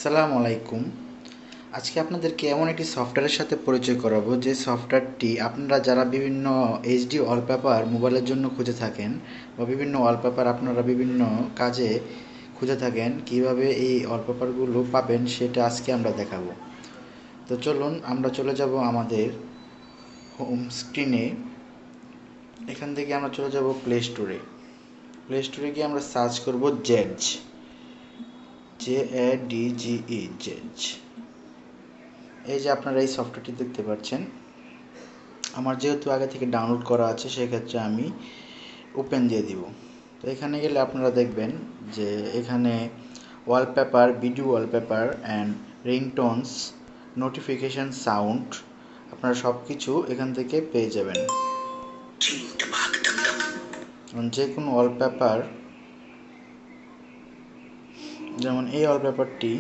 আসসালামু আলাইকুম। আজকে আপনাদেরকে এমন একটি সফটওয়্যারের সাথে পরিচয় করাবো যে সফটওয়্যারটি আপনারা যারা বিভিন্ন এইচডি ওয়ালপেপার মোবাইলের জন্য খুঁজে থাকেন বা বিভিন্ন ওয়ালপেপার আপনারা বিভিন্ন কাজে খুঁজে থাকেন, কিভাবে এই ওয়ালপেপারগুলো পাবেন সেটা আজকে আমরা দেখাবো। তো চলুন আমরা চলে যাব আমাদের হোম স্ক্রিনে। এখান থেকে আমরা চলে যাব প্লে স্টোরে। প্লে স্টোরে গিয়ে আমরা সার্চ করব জেজ, JADGE, জেজ। এই যে আপনারা এই সফটওয়্যারটি দেখতে পাচ্ছেন, আমার যেহেতু আগে থেকে ডাউনলোড করা আছে সেক্ষেত্রে আমি ওপেন দিয়ে দিব। তো এখানে গেলে আপনারা দেখবেন যে এখানে wallpaper, video wallpaper and রিংটোনস, notification, sound, আপনারা সব কিছু এখান থেকে পেয়ে যাবেন। যে কোনো ওয়ালপেপার, যেমন এই ওয়ালপেপারটি